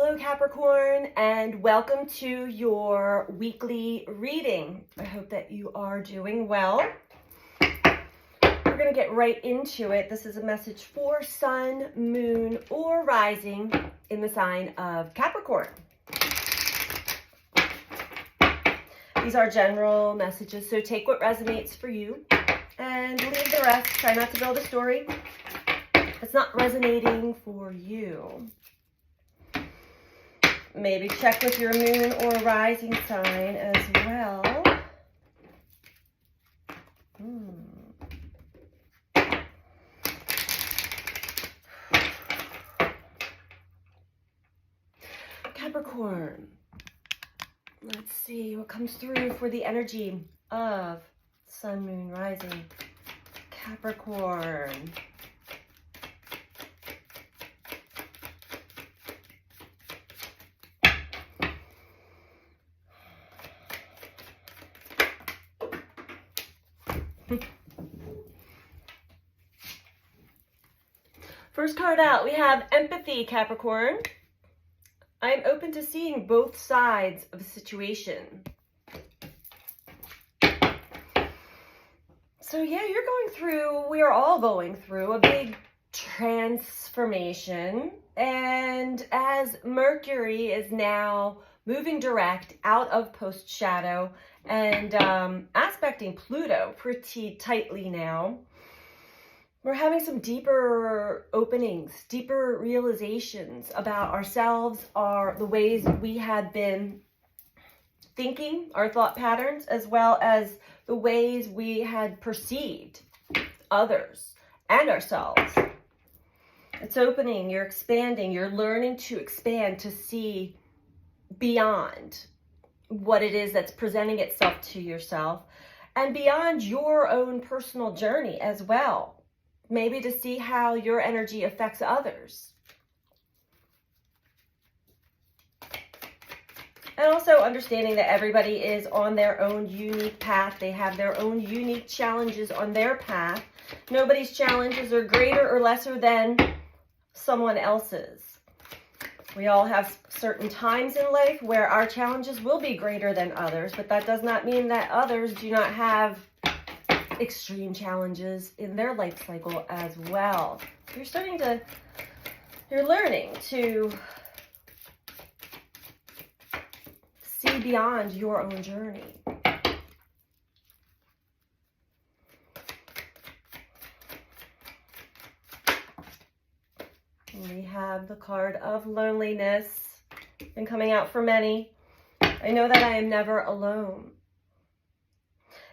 Hello Capricorn, and welcome to your weekly reading. I hope that you are doing well. We're going to get right into it. This is a message for Sun, Moon, or Rising in the sign of Capricorn. These are general messages, so take what resonates for you and leave the rest. Try not to build a story that's not resonating for you. Maybe check with your moon or rising sign as well. Capricorn. Let's see what comes through for the energy of Sun, Moon, Rising. Capricorn. First card out, we have empathy, Capricorn. I am open to seeing both sides of a situation. So yeah, we are all going through a big transformation. And as Mercury is now moving direct out of post shadow and aspecting Pluto pretty tightly now, we're having some deeper openings, deeper realizations about ourselves, the ways we had been thinking, our thought patterns, as well as the ways we had perceived others and ourselves. It's opening, you're expanding, you're learning to expand, to see beyond what it is that's presenting itself to yourself and beyond your own personal journey as well. Maybe to see how your energy affects others. And also understanding that everybody is on their own unique path. They have their own unique challenges on their path. Nobody's challenges are greater or lesser than someone else's. We all have certain times in life where our challenges will be greater than others, but that does not mean that others do not have extreme challenges in their life cycle as well. You're learning to see beyond your own journey. And we have the card of loneliness, been coming out for many. I know that I am never alone.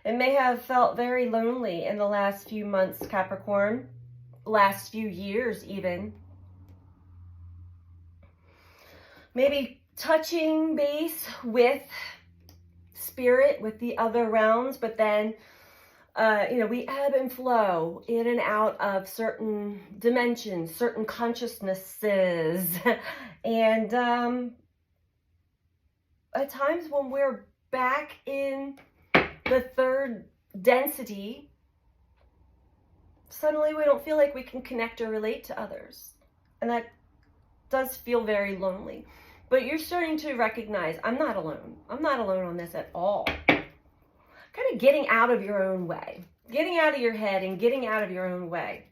It may have felt very lonely in the last few months, Capricorn, last few years even. Maybe touching base with spirit, with the other realms, but then, we ebb and flow in and out of certain dimensions, certain consciousnesses. And at times when we're back in the third density, suddenly we don't feel like we can connect or relate to others. And that does feel very lonely. But you're starting to recognize, I'm not alone. I'm not alone on this at all. Kind of getting out of your own way. Getting out of your head and getting out of your own way.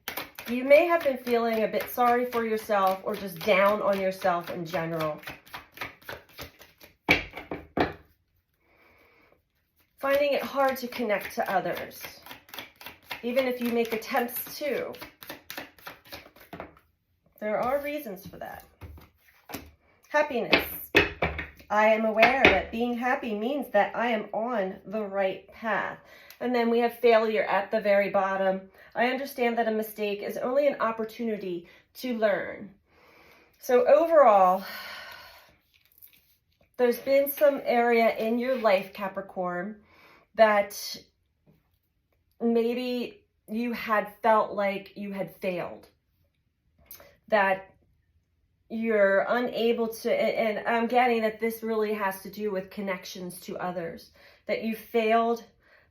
You may have been feeling a bit sorry for yourself or just down on yourself in general. Finding it hard to connect to others, even if you make attempts to. There are reasons for that. Happiness. I am aware that being happy means that I am on the right path. And then we have failure at the very bottom. I understand that a mistake is only an opportunity to learn. So overall, there's been some area in your life, Capricorn, that maybe you had felt like you had failed, that you're unable to, and I'm getting that this really has to do with connections to others, that you failed,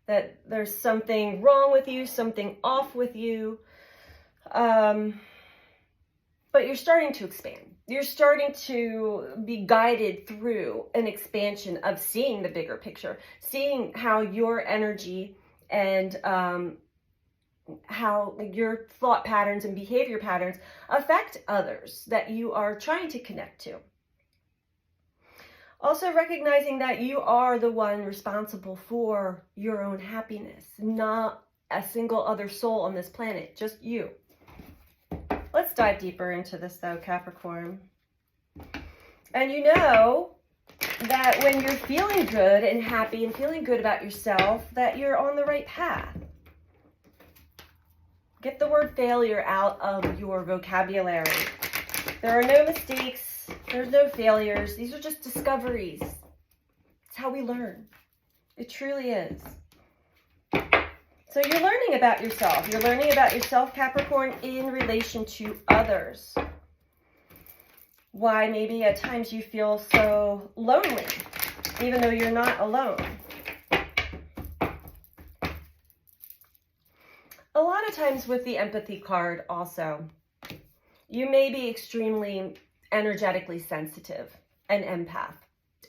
that there's something wrong with you, something off with you, but you're starting to expand. you're starting to be guided through an expansion of seeing the bigger picture, seeing how your energy and how your thought patterns and behavior patterns affect others that you are trying to connect to. Also recognizing that you are the one responsible for your own happiness, not a single other soul on this planet, just you. Let's dive deeper into this though, Capricorn. And you know that when you're feeling good and happy and feeling good about yourself, that you're on the right path. Get the word failure out of your vocabulary. There are no mistakes. There's no failures. These are just discoveries. It's how we learn. It truly is. So you're learning about yourself. You're learning about yourself, Capricorn, in relation to others. Why maybe at times you feel so lonely, even though you're not alone. A lot of times with the empathy card also, you may be extremely energetically sensitive, an empath,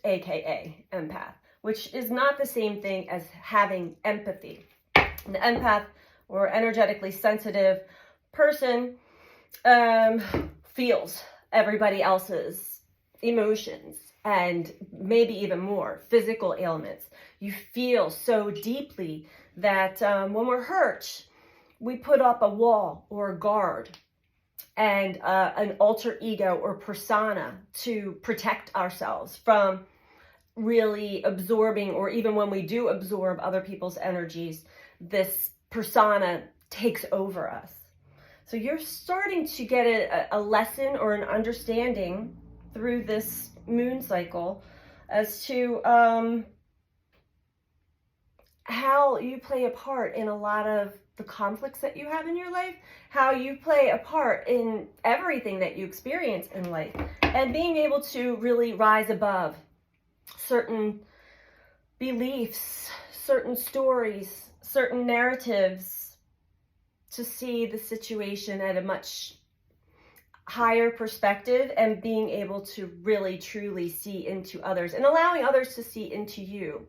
aka empath, which is not the same thing as having empathy. An empath or energetically sensitive person feels everybody else's emotions and maybe even more physical ailments. You feel so deeply that when we're hurt, we put up a wall or a guard and an alter ego or persona to protect ourselves from really absorbing, or even when we do absorb other people's energies, this persona takes over us. So you're starting to get a lesson or an understanding through this moon cycle as to how you play a part in a lot of the conflicts that you have in your life, how you play a part in everything that you experience in life, and being able to really rise above certain beliefs, certain stories, certain narratives, to see the situation at a much higher perspective and being able to really truly see into others and allowing others to see into you.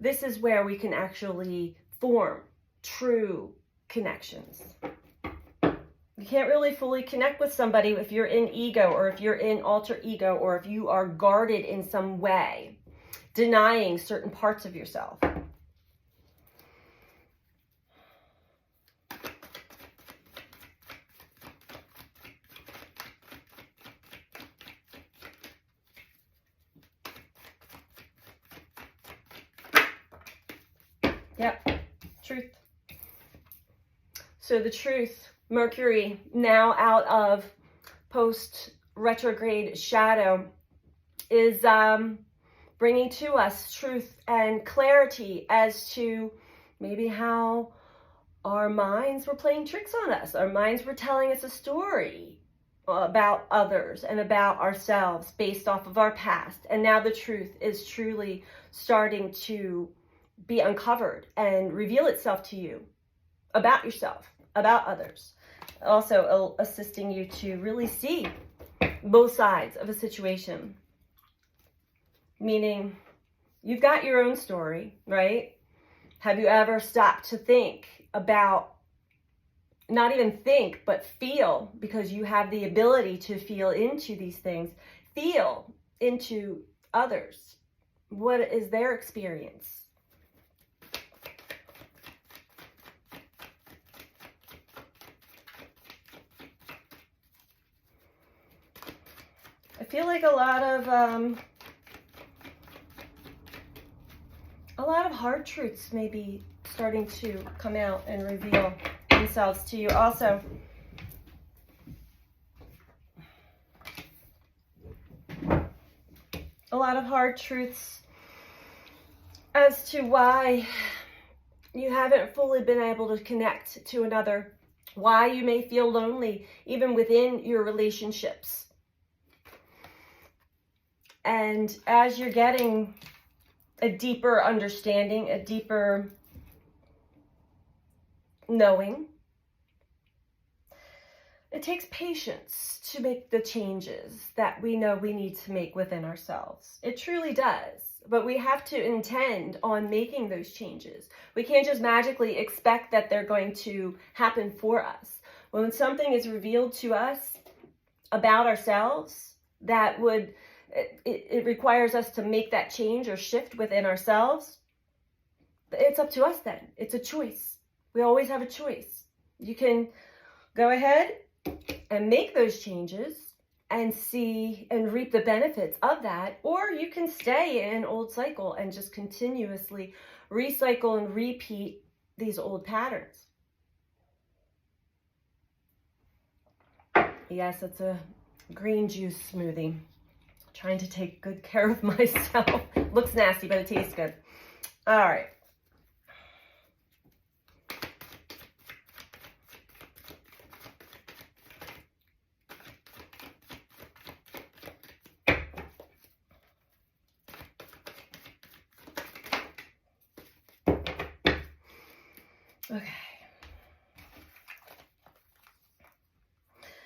This is where we can actually form true connections. You can't really fully connect with somebody if you're in ego, or if you're in alter ego, or if you are guarded in some way, denying certain parts of yourself. Yep, truth. So the truth, Mercury, now out of post-retrograde shadow, is bringing to us truth and clarity as to maybe how our minds were playing tricks on us. Our minds were telling us a story about others and about ourselves based off of our past. And now the truth is truly starting to be uncovered and reveal itself to you about yourself, about others. Also assisting you to really see both sides of a situation. Meaning, you've got your own story, right? Have you ever stopped to think about, not even think, but feel, because you have the ability to feel into these things, feel into others? What is their experience? I feel like a lot of hard truths may be starting to come out and reveal themselves to you. Also, a lot of hard truths as to why you haven't fully been able to connect to another, why you may feel lonely even within your relationships. And as you're getting a deeper understanding, a deeper knowing, It takes patience to make the changes that we know we need to make within ourselves. It truly does. But we have to intend on making those changes. We can't just magically expect that they're going to happen for us. When something is revealed to us about ourselves, it requires us to make that change or shift within ourselves. It's up to us then. It's a choice. We always have a choice. You can go ahead and make those changes and see and reap the benefits of that, or you can stay in an old cycle and just continuously recycle and repeat these old patterns. Yes, it's a green juice smoothie. Trying to take good care of myself. Looks nasty, but it tastes good. All right. Okay.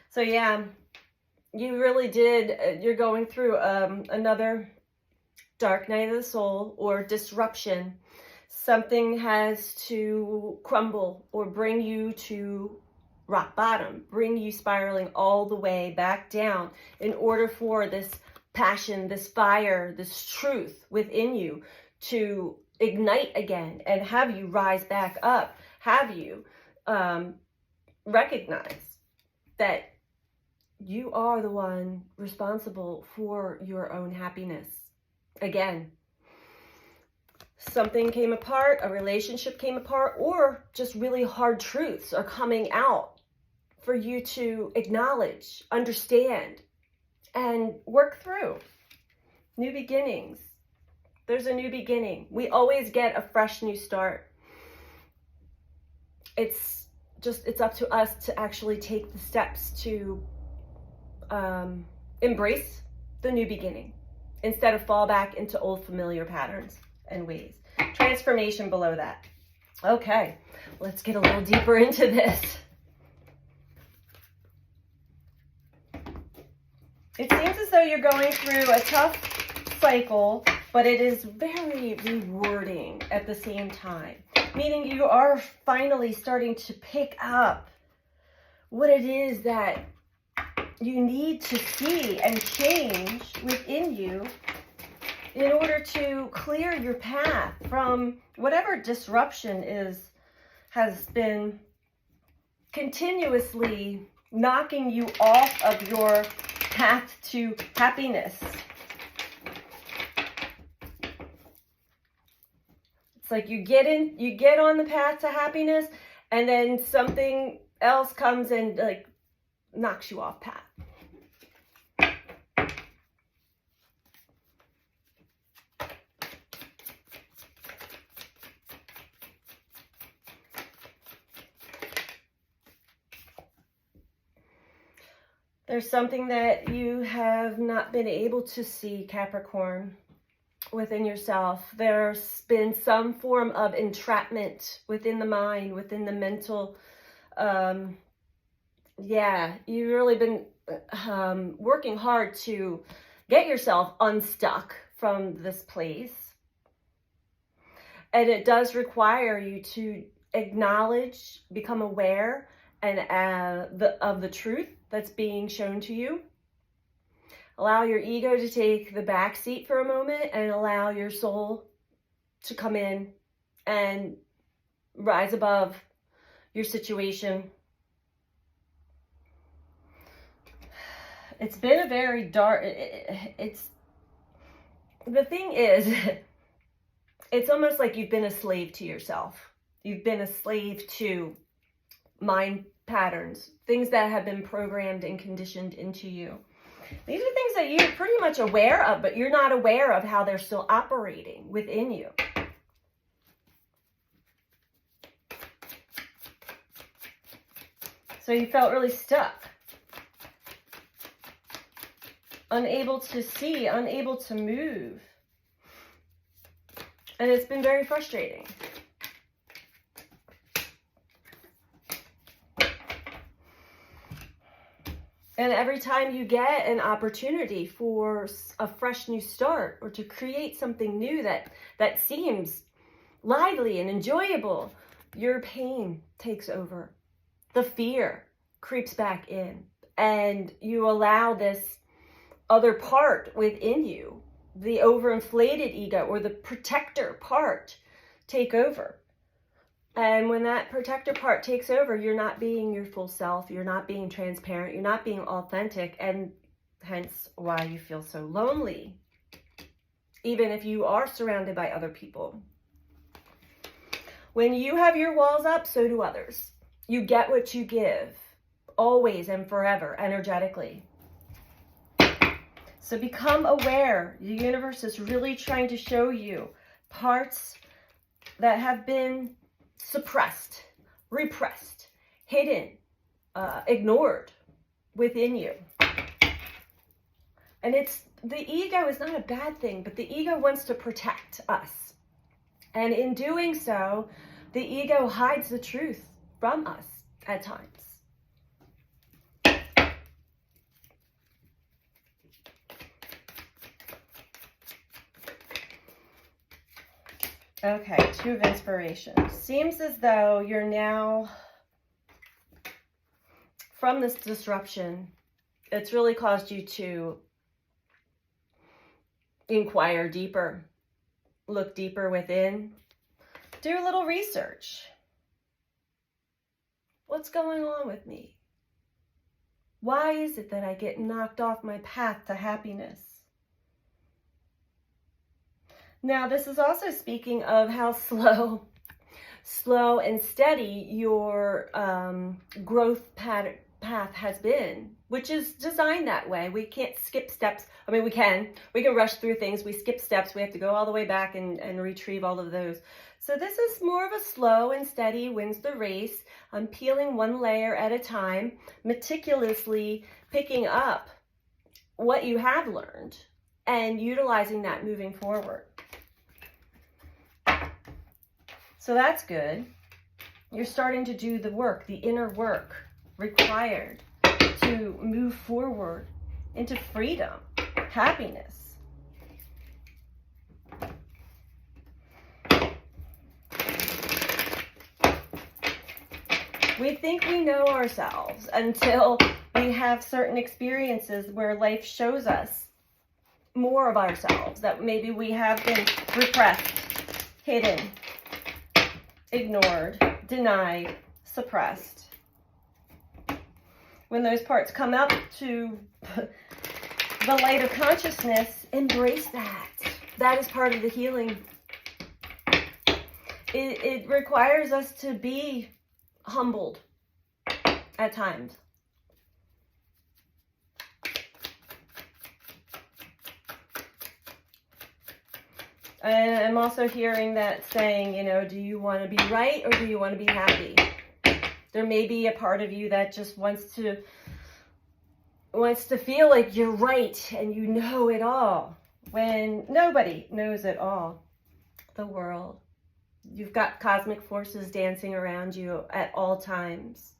So yeah, you really did, you're going through another dark night of the soul or disruption. Something has to crumble or bring you to rock bottom, bring you spiraling all the way back down in order for this passion, this fire, this truth within you to ignite again and have you rise back up, have you recognize that you are the one responsible for your own happiness. Again, something came apart, a relationship came apart, or just really hard truths are coming out for you to acknowledge, understand, and work through. New beginnings. There's a new beginning. We always get a fresh new start. It's up to us to actually take the steps to embrace the new beginning instead of fall back into old familiar patterns and ways. Transformation below that. Okay, let's get a little deeper into this. It seems as though you're going through a tough cycle, but it is very rewarding at the same time. Meaning you are finally starting to pick up what it is that you need to see and change within you in order to clear your path from whatever disruption has been continuously knocking you off of your path to happiness. It's like you get on the path to happiness, and then something else comes and like knocks you off path. There's something that you have not been able to see, Capricorn, within yourself. There's been some form of entrapment within the mind, within the mental. You've really been working hard to get yourself unstuck from this place. And it does require you to acknowledge, become aware, and of the truth that's being shown to you. Allow your ego to take the back seat for a moment and allow your soul to come in and rise above your situation. It's been a very dark, the thing is, it's almost like you've been a slave to yourself. You've been a slave to mind patterns, things that have been programmed and conditioned into you. These are things that you're pretty much aware of, but you're not aware of how they're still operating within you. So you felt really stuck, unable to see, unable to move. And it's been very frustrating. And every time you get an opportunity for a fresh new start or to create something new that seems lively and enjoyable, your pain takes over. The fear creeps back in, and you allow this other part within you, the overinflated ego or the protector part, take over. And when that protector part takes over, you're not being your full self, you're not being transparent, you're not being authentic, and hence why you feel so lonely, even if you are surrounded by other people. When you have your walls up, so do others. You get what you give, always and forever, energetically. So become aware. The universe is really trying to show you parts that have been suppressed, repressed, hidden, ignored within you. And the ego is not a bad thing, but the ego wants to protect us. And in doing so, the ego hides the truth from us at times. Okay, 2 of inspiration. Seems as though you're now, from this disruption, it's really caused you to inquire deeper, look deeper within, do a little research. What's going on with me? Why is it that I get knocked off my path to happiness? Now, this is also speaking of how slow and steady your growth path has been, which is designed that way. We can't skip steps. I mean, we can rush through things. We skip steps. We have to go all the way back and retrieve all of those. So this is more of a slow and steady wins the race. I'm peeling one layer at a time, meticulously picking up what you have learned and utilizing that moving forward. So that's good. You're starting to do the work, the inner work required to move forward into freedom, happiness. We think we know ourselves until we have certain experiences where life shows us more of ourselves, that maybe we have been repressed, hidden, ignored, denied, suppressed. When those parts come up to the light of consciousness, embrace that. That is part of the healing. It requires us to be humbled at times. And I'm also hearing that saying, you know, do you want to be right or do you want to be happy? There may be a part of you that just wants to feel like you're right and you know it all, when nobody knows it all. The world. You've got cosmic forces dancing around you at all times,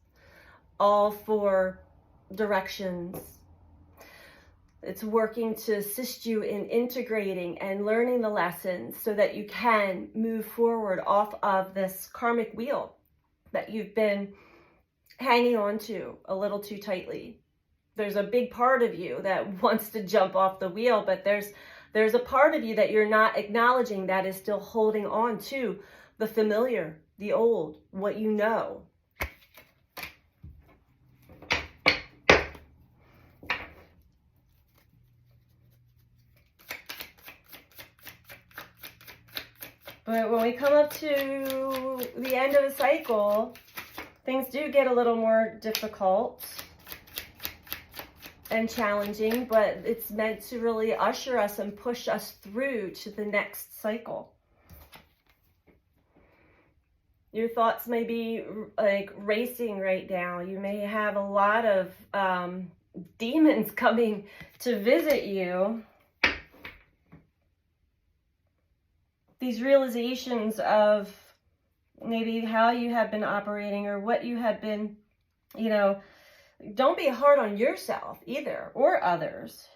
all 4 directions. It's working to assist you in integrating and learning the lessons so that you can move forward off of this karmic wheel that you've been hanging on to a little too tightly. There's a big part of you that wants to jump off the wheel, but there's a part of you that you're not acknowledging that is still holding on to the familiar, the old, what you know. But when we come up to the end of a cycle, things do get a little more difficult and challenging, but it's meant to really usher us and push us through to the next cycle. Your thoughts may be like racing right now. You may have a lot of demons coming to visit you. These realizations of maybe how you have been operating or what you have been, don't be hard on yourself either, or others.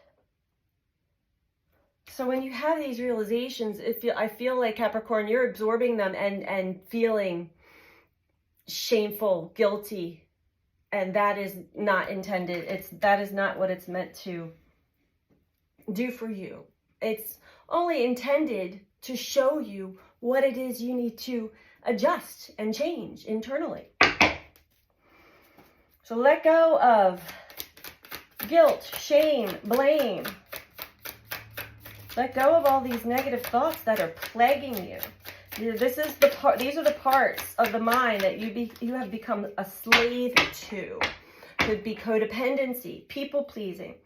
So when you have these realizations, I feel like, Capricorn, you're absorbing them and feeling shameful, guilty, and that is not intended. That is not what it's meant to do for you. It's only intended to show you what it is you need to adjust and change internally. So let go of guilt, shame, blame. Let go of all these negative thoughts that are plaguing you. These are the parts of the mind that you have become a slave to. Could be codependency, people pleasing.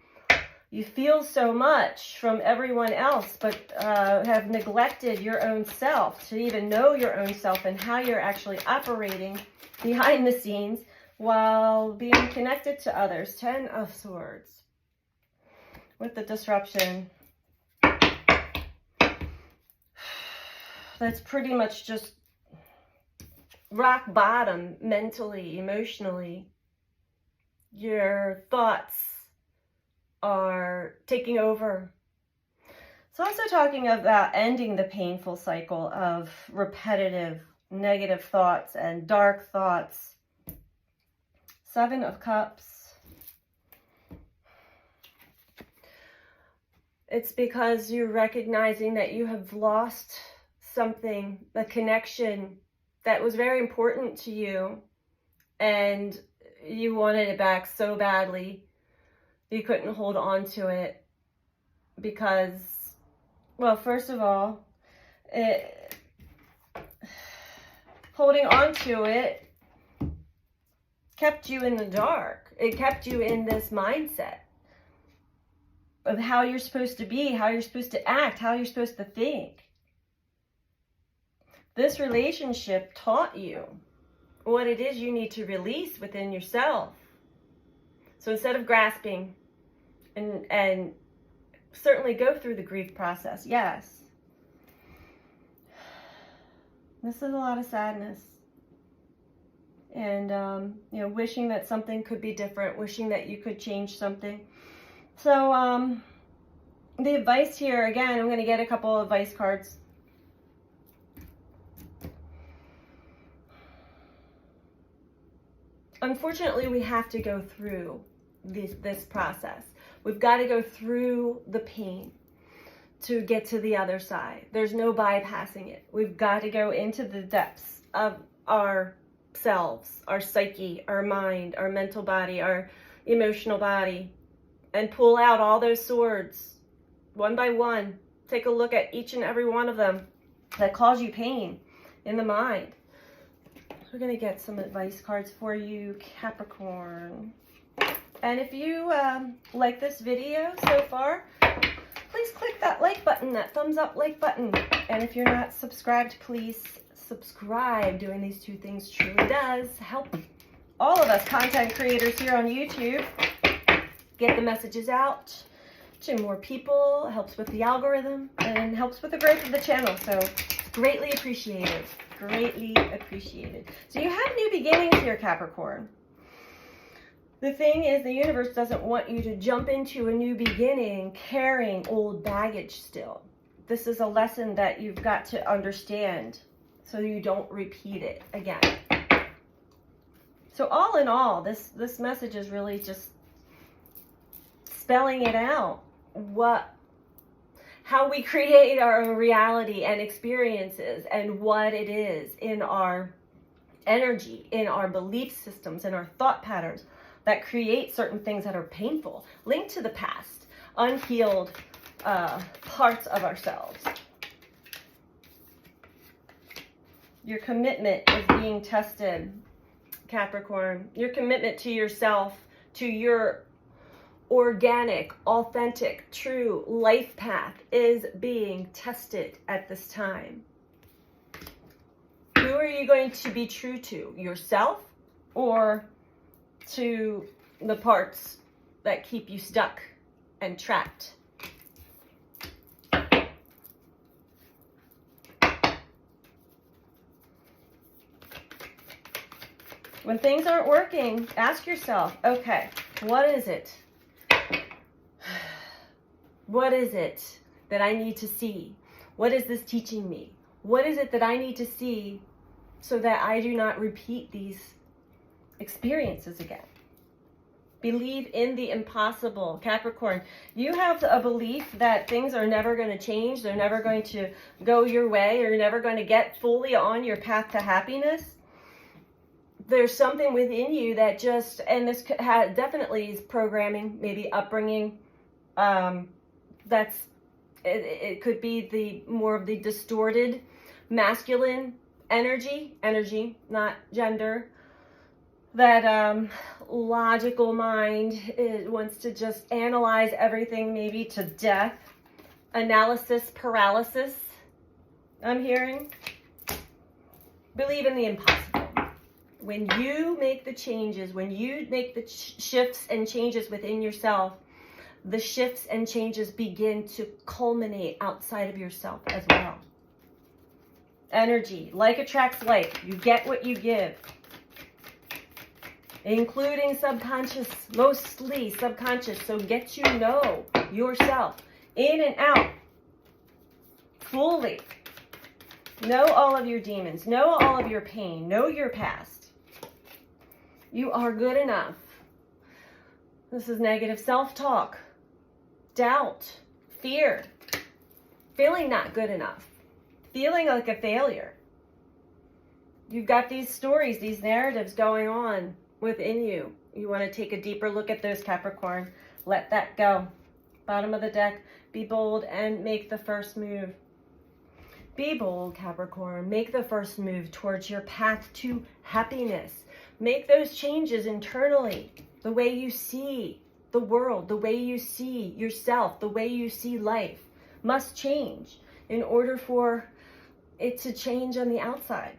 You feel so much from everyone else, but have neglected your own self, to even know your own self and how you're actually operating behind the scenes while being connected to others. 10 of Swords with the disruption. That's pretty much just rock bottom mentally, emotionally. Your thoughts are taking over. It's also talking about ending the painful cycle of repetitive negative thoughts and dark thoughts. 7 of Cups. It's because you're recognizing that you have lost something, a connection that was very important to you, and you wanted it back so badly. You couldn't hold on to it because, well, first of all, holding on to it kept you in the dark. It kept you in this mindset of how you're supposed to be, how you're supposed to act, how you're supposed to think. This relationship taught you what it is you need to release within yourself. So instead of grasping and certainly go through the grief process, yes. This is a lot of sadness. And, wishing that something could be different, wishing that you could change something. So, the advice here, again, I'm going to get a couple of advice cards. Unfortunately, we have to go through this process. We've got to go through the pain to get to the other side. There's no bypassing it. We've got to go into the depths of ourselves, our psyche, our mind, our mental body, our emotional body, and pull out all those swords one by one. Take a look at each and every one of them that cause you pain in the mind. We're going to get some advice cards for you, Capricorn. And if you like this video so far, please click that like button, that thumbs up like button. And if you're not subscribed, please subscribe. Doing these two things truly does help all of us content creators here on YouTube get the messages out to more people. It helps with the algorithm and helps with the growth of the channel. So greatly appreciated. Greatly appreciated. So you have new beginnings here, Capricorn. The thing is, the universe doesn't want you to jump into a new beginning carrying old baggage still. This is a lesson that you've got to understand so you don't repeat it again. So all in all, this message is really just spelling it out. How we create our reality and experiences, and what it is in our energy, in our belief systems, in our thought patterns that create certain things that are painful, linked to the past, unhealed parts of ourselves. Your commitment is being tested, Capricorn. Your commitment to yourself, to your organic, authentic, true life path is being tested at this time. Who are you going to be true to? Yourself, or to the parts that keep you stuck and trapped? When things aren't working, ask yourself, okay, what is it? What is it that I need to see? What is this teaching me? What is it that I need to see so that I do not repeat these experiences again? Believe in the impossible. Capricorn, you have a belief that things are never going to change. They're never going to go your way. Or you're never going to get fully on your path to happiness. There's something within you that just, and this definitely is programming, maybe upbringing. It could be the more of the distorted masculine energy, not gender. That logical mind wants to just analyze everything maybe to death. Analysis paralysis, I'm hearing. Believe in the impossible. When you make the changes, when you make the shifts and changes within yourself, the shifts and changes begin to culminate outside of yourself as well. Energy, like attracts like. You get what you give. Including subconscious, mostly subconscious. So get to know yourself in and out fully. Know all of your demons. Know all of your pain. Know your past. You are good enough. This is negative self-talk, doubt, fear, feeling not good enough, feeling like a failure. You've got these stories, these narratives going on within you. You want to take a deeper look at those, Capricorn. Let that go. Bottom of the deck, be bold and make the first move. Be bold, Capricorn. Make the first move towards your path to happiness. Make those changes internally. The way you see the world, the way you see yourself, the way you see life must change in order for it to change on the outside.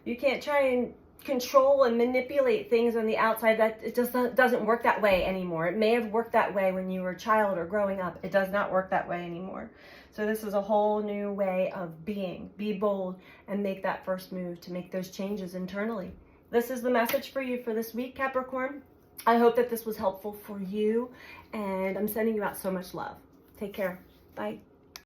You can't try and control and manipulate things on the outside. That it just doesn't work that way anymore. It may have worked that way when you were a child or growing up. It does not work that way anymore. So this is a whole new way of being. Be bold and make that first move to make those changes internally. This is the message for you for this week, Capricorn. I hope that this was helpful for you, and I'm sending you out so much love. Take care. Bye.